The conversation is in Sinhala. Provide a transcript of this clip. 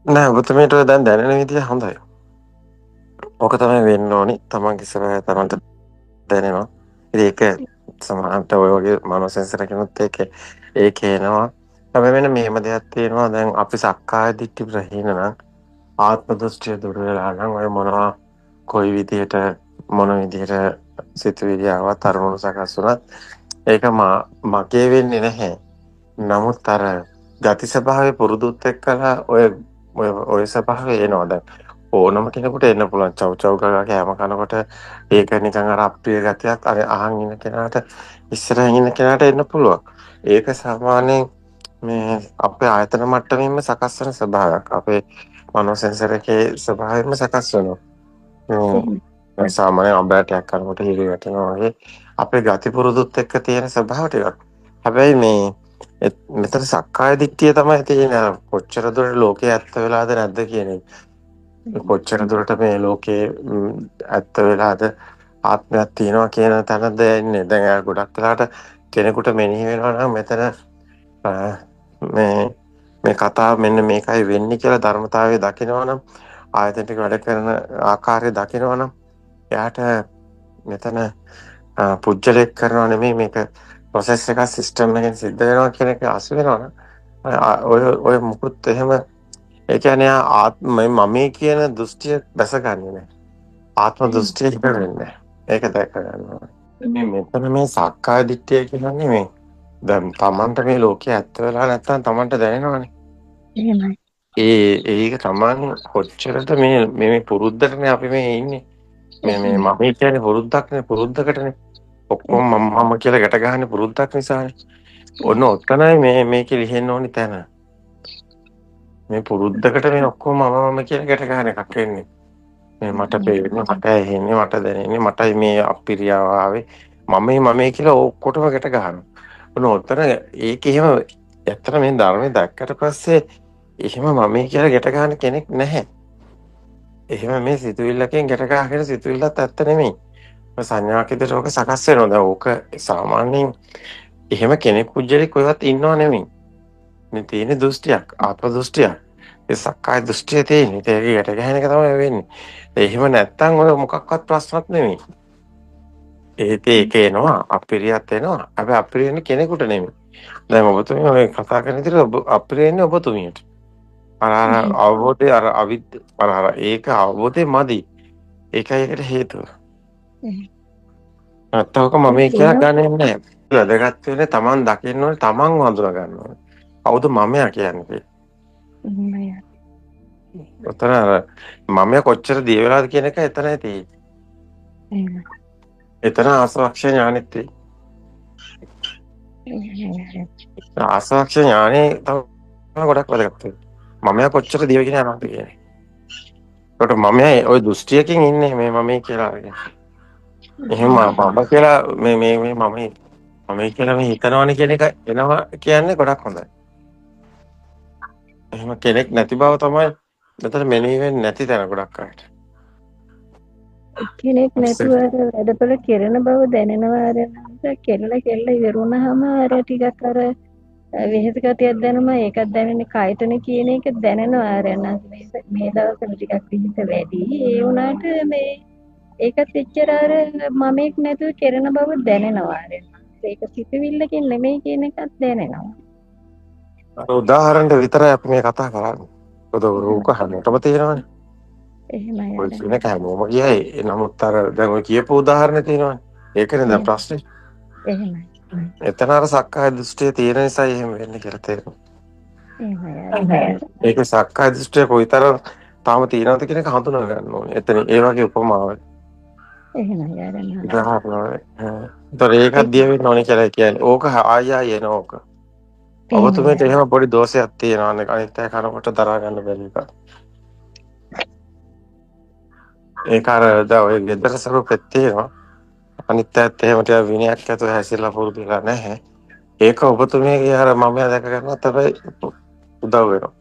නෑ ඔබතුමීට ඔය දැන් දැනෙන විදිය හොඳයි. ඕක තමයි වෙන්න ඕනි. තමන්ගේ ස්වභාවය තමන්ට දැනෙනවා. ඉතින් ඒක සමහරවිට ඔය වගේ මනෝසෙන්සර් එකකිනුත් ඒක එනවා. හැබැයි මෙන්න මෙහෙම දෙයක් තියෙනවා. දැන් අපි සක්කාය දිට්ඨි ප්‍රහීන නම් ආත්ම දෘෂ්ටිය දුර වෙලා නම් ඔය මොනවා කොයි විදියට මොන විදියට සිතුවිලි ආවත් අරමුණු සකස් වුණත් ඒක මගේ වෙන්නේ නැහැ. නමුත් අර ගති ස්වභාවය පුරුදුත් එක්කලා ඔය ස්වභාවය එනවා. දැන් ඕනම කෙනෙකුට එන්න පුළුවන්. චව් චව් ගාලා කෑම කනකොට ඒක නිකන් අර අප්‍රිය ගතියක් අර අහන් ඉන්න කෙනාට ඉස්සරහින් ඉන්න කෙනාට එන්න පුළුවන්. ඒක සාමාන්‍යයෙන් මේ අපේ ආයතන මට්ටමින්ම සකස් වෙන ස්වභාවයක්. අපේ මනෝ සෙන්සර් එකේ ස්වභාවයෙන්ම සකස් වෙනවා. සාමාන්‍ය අඹයටයක් කරනකොට හිරි වැටෙනවා වගේ අපේ ගති පුරුදුත් එක්ක තියෙන ස්වභාව ටිකක්. හැබැයි මෙතන සක්කාය දිට්ඨිය තමයි තියෙන. කොච්චර දුරට ලෝකේ ඇත්ත වෙලාද නැද්ද කියන එක. කොච්චර දුරට මේ ලෝකේ ඇත්ත වෙලාද ආත්මයක් තියෙනවා කියන තැනද ඉන්නේ. දැන් ගොඩක් වෙලාට කෙනෙකුට මෙනෙහි වෙනවා නම් මෙතන මේ කතාව මෙන්න මේකයි වෙන්නේ කියලා ධර්මතාවය දකිනවා නම් ආයතන ටික වැඩ කරන ආකාරය දකිනවා නම් එයාට මෙතන පුජ්‍යලෙක් කරනවා නෙමෙයි මේක ප්‍රොසෙස් එකක් සිස්ටම් එකෙන් සිද්ධ වෙනවා කියන එක අසු වෙනවනම් ඔය මුකුත් එහෙම ඒ කියන්නේ මමේ කියන දෘෂ්ටිය දැසගන්නේ නැහැ. ආත්ම දෘෂ්ටිය ඉපෙන්නේ නැහැ. ඒක දැක ගන්නවා. මෙතන මේ සක්කාය දිට්ඨිය කියන්නේ මේ දැන් Tamanට මේ ලෝකයේ ඇත්ත වෙලා නැත්තම් Tamanට දැනෙනවනේ. එහෙමයි. ඒක Taman කොච්චරද මේ පුරුද්දටනේ අපි මේ ඉන්නේ. මේ මම කියන්නේ පුරුද්දක්නේ පුරුද්දකටනේ. ඔක්කොම මම කියලා ගැට ගහන්නේ පුරුද්දක් නිසානේ. ඔන්න ඔතනයි මේකේ ලිහෙන්න ඕනි තැන. මේ පුරුද්දකට මේ ඔක්කොම මම කියලා ගැට ගන්න එකක් වෙන්නේ. මේ මට පේන්නේ මට ඇහෙන්නේ මට දැනෙන්නේ මටයි මේ අපිරියාව ආවේ මම කියලා ඔක්කොටම ගැට ගහනවා. ඔන්න ඔතන ඒක එහෙම ඇත්තට මේ ධර්මයේ දැක්කට පස්සේ එහෙම මම කියලා ගැට ගන්න කෙනෙක් නැහැ. එහෙම මේ සිතුවිල්ලකින් ගැට ගහගෙන සිතුවිල්ලත් ඇත්ත නෙමෙයි. සංඥාවක් විදිහට ඕක සකස් වෙනවා. දැන් ඕක සාමාන්‍යයෙන් එහෙම කෙනෙක් පුජ්‍යලෙක් කොහෙවත් ඉන්නව නෙමෙයි. මේ තියෙන දෘෂ්ටියක් ආත්ම දෘෂ්ටියක්. ඒ සක්කාය දෘෂ්ටිය තියෙන. ඒක යට ගහන එක තමයි වෙන්නේ. එහෙම නැත්තම් ඔය මොකක්වත් ප්‍රශ්නත් නෙමෙයි. ඒක එනවා අපිරියත් එනවා. හැබැයි අපිරියන්නේ කෙනෙකුට නෙමෙයි. දැන් ඔබතුමිය ඔය කතා කරන විදිහට ඔබ අපිරියන්නේ ඔබතුමියට. අර අවබෝධය අර ඒක අවබෝධය මදි. ඒකයි ඒකට හේතුව. නැත්තවක මම කියලා ගන්නෙ නැහැ. වැදගත් වෙන්නේ Taman දකින්න ඕනේ Taman වඳුනා ගන්න ඕනේ. කවුද මමයා කියන්නේ? ඔතන අර මමයා කොච්චර දිය වෙලාද කියන එක එතනයි තියෙන්නේ. එතන ආසවක්ෂ ඥානෙත් තියෙන්නේ. ආසවක්ෂ ඥානෙ තමයි ගොඩක් වැදගත් වෙන්නේ. මමයා කොච්චර දියවගෙන යනවද කියන්නේ. ඒකට මමයා ওই දෘෂ්ටියකින් ඉන්නේ මේ මමයි කියලා කියන්නේ. එහෙම මම කියලා මේ මම කියලා මේ හිතනවනේ කියන එක එනවා කියන්නේ ගොඩක් හොඳයි. එහෙම කෙනෙක් නැති බව තමයි මෙතන මෙනෙහි වෙන්නේ නැති තැන ගොඩක් අයට. කෙනෙක් නැතුව වැඩපළ කෙරෙන බව දැනෙනවා කෙල්ල ඉවරුනහම අර ටිකක් අර වෙහෙස ගතියක් දැනුම ඒකත් දැනෙන්නේ කයටනේ කියන එක දැනෙනවා මේ දවස්වල ටිකක් විහිස වැඩි ඒ වුණාට මේ ඒකත් එච්චර අර මමෙක් නැතුව කෙරෙන බව දැනෙනවා ඒක සිතුවිල්ලකින් නෙමෙයි කියන එකත් දැනෙනවා. උදාහරණයක් විතරයි අපි මේ කතා කරන්නේ. පොත රූප හැමෝටම තියෙනවානේ. එහෙමයි. ඔය කියන එක හැමෝම කියයි. නමුත් අර දැන් ඔය කියපු උදාහරණ තියෙනවානේ. ඒකනේ දැන් ප්‍රශ්නේ. එහෙමයි. එතන අර සක්කාය දෘෂ්ටිය තියෙන නිසා එහෙම වෙන්නේ කියලා තේරෙනවා. එහෙමයි. ඒක සක්කාය දෘෂ්ටිය කොයිතරම් තාම තියෙනවද කියන එක හඳුනා ගන්න ඕනේ. එතන ඒ වගේ උපමාවක්. එහෙමයි ආරම්භ. ඒතර ඒකත් දිය වෙන්න ඕනේ කියලා කියන්නේ. ඕක ආයෙ එන ඕක. ඔබතුමීට එහෙම පොඩි දෝෂයක් තියෙනවානේ අනිත් අය කනකොට දරා ගන්න බැරි එක. ඒක අර දැන් ඔය ගෙදර ස්වරූපෙත් තියෙනවා. අනිත් අයත් එහෙම ටික විනයක් ඇතුව හැසිරලා පුරුදු වෙලා නැහැ. ඒක ඔබතුමීගේ අර මමයා දැක ගන්නත් හැබැයි උදව් වෙනවා.